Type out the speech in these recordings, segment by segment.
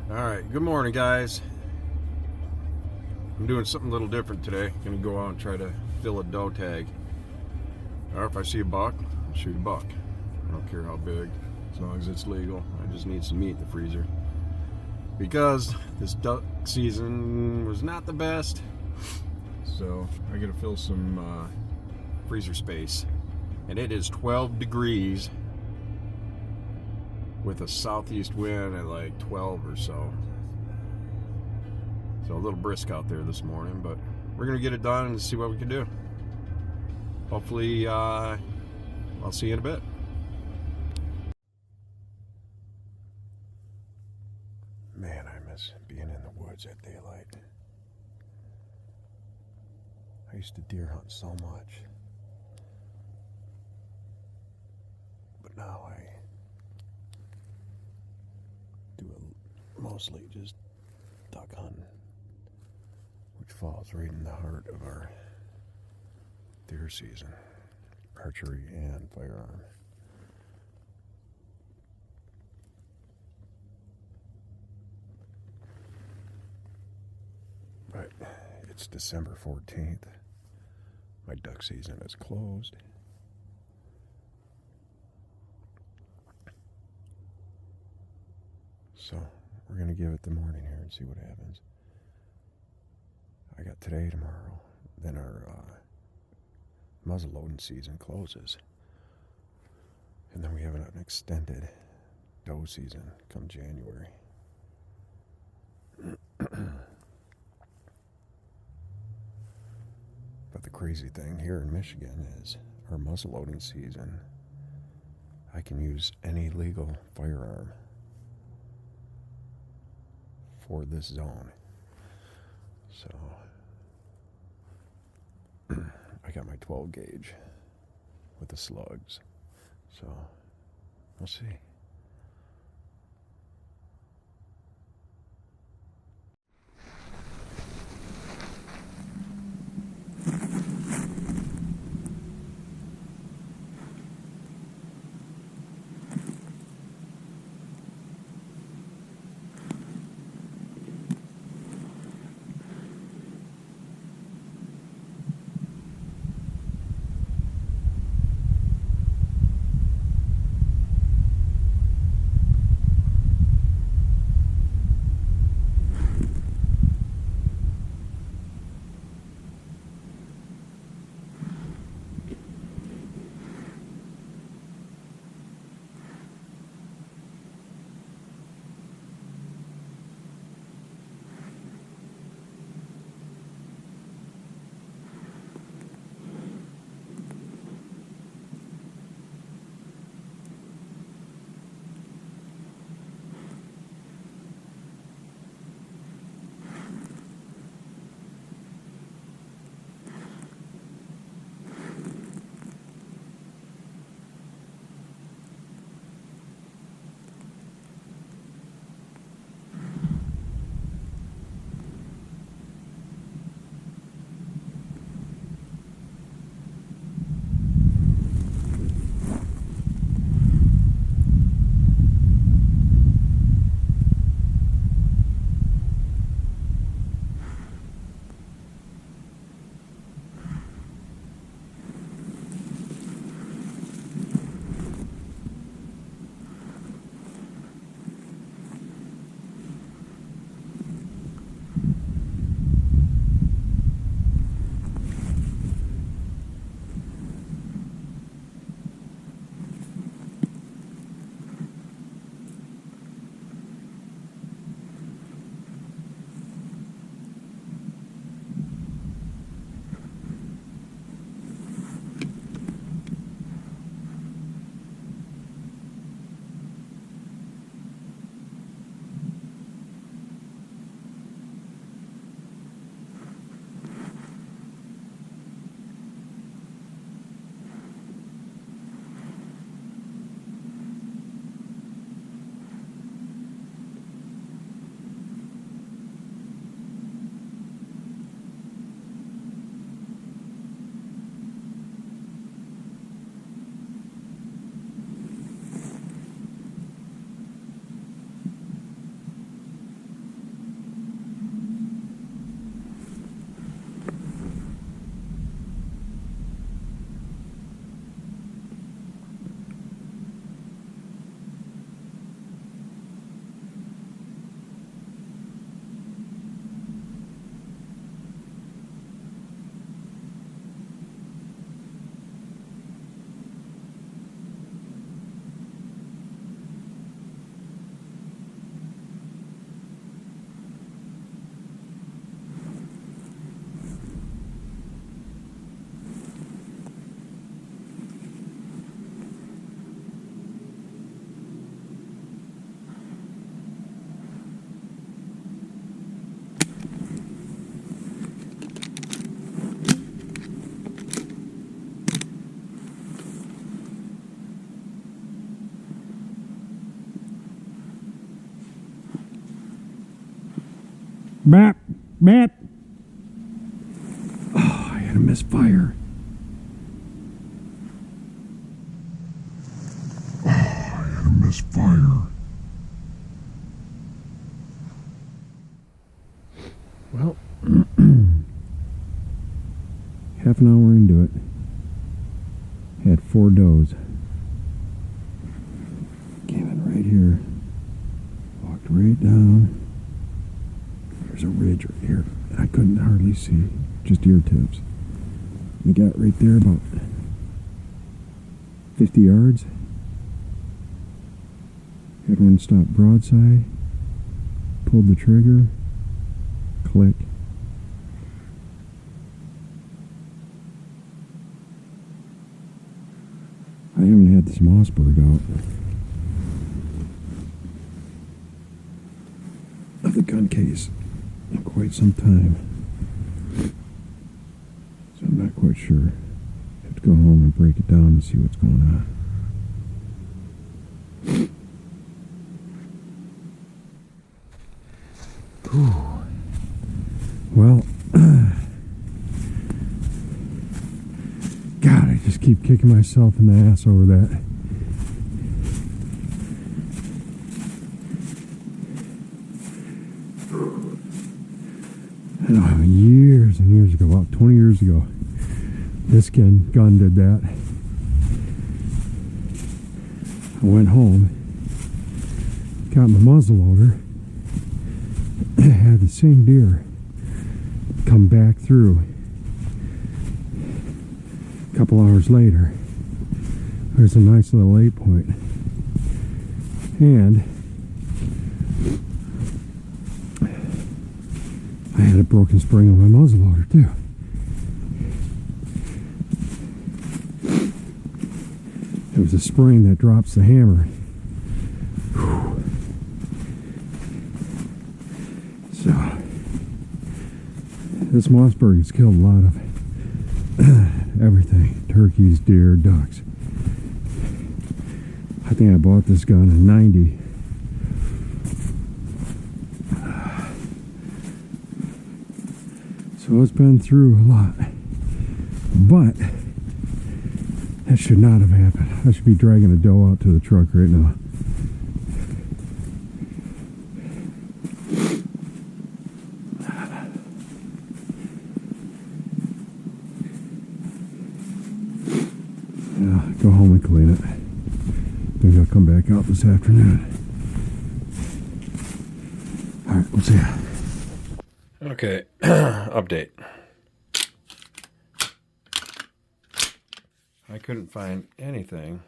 Alright, good morning, guys. I'm doing something a little different today. Gonna go out and try to fill a doe tag. Or if I see a buck, I'll shoot a buck. I don't care how big, as long as it's legal. I just need some meat in the freezer. Because this duck season was not the best, so I gotta fill some freezer space. And it is 12 degrees with a southeast wind at like 12 or so. So a little brisk out there this morning, but we're gonna get it done and see what we can do. Hopefully, I'll see you in a bit. Man, I miss being in the woods at daylight. I used to deer hunt so much, but now I do mostly just duck hunting, which falls right in the heart of our deer season, archery and firearm. But it's December 14th. My duck season is closed. So we're going to give it the morning here and see what happens. I got today, tomorrow, then our muzzleloading season closes. And then we have an extended doe season come January. But the crazy thing here in Michigan is our muzzleloading season, I can use any legal firearm for this zone. So I got my 12 gauge with the slugs. So we'll see. Bap! Bap! Oh, I had a misfire. Oh, I had a misfire. Well, half an hour into it, had 4 does. Came in right here, walked right down. There's a ridge right here. I couldn't hardly see, just ear tips. We got right there about 50 yards. Had one stop broadside, pulled the trigger, click. I haven't had this Mossberg out of the gun case in quite some time, so I'm not quite sure. I have to go home and break it down and see what's going on. Whew. Well, God, I just keep kicking myself in the ass over that. I know, years and years ago, about 20 years ago, this gun did that. I went home, got my muzzleloader, had the same deer come back through. A couple hours later, there's a nice little 8-point, and I had a broken spring on my muzzleloader too. It was a spring that drops the hammer. Whew. So this Mossberg has killed a lot of everything: turkeys, deer, ducks. I think I bought this gun in '90. So it's been through a lot, but that should not have happened. I should be dragging a doe out to the truck right now. Yeah, go home and clean it. Maybe I'll come back out this afternoon. All right, we'll see ya. Okay, update. I couldn't find anything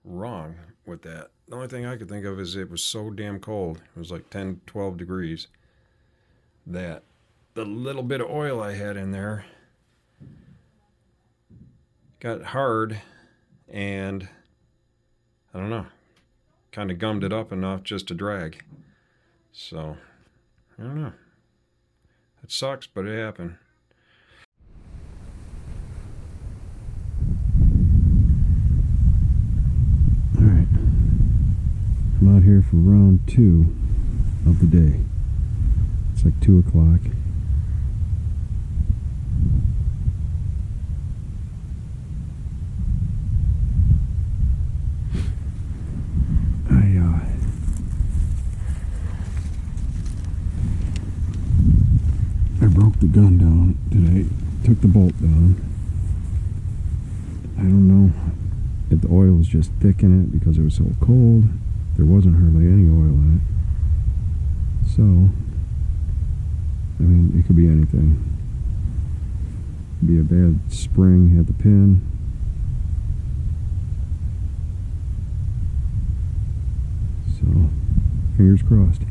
wrong with that. The only thing I could think of is it was so damn cold. It was like 10, 12 degrees that the little bit of oil I had in there got hard, and I don't know, kind of gummed it up enough just to drag. So, I don't know. It sucks, but it happened. Alright. I'm out here for round 2 of the day. It's like 2 o'clock. I broke the gun down today, took the bolt down. I don't know if the oil was just thick in it because it was so cold. There wasn't hardly any oil in it. So, I mean, it could be anything. It could be a bad spring at the pin. So, fingers crossed.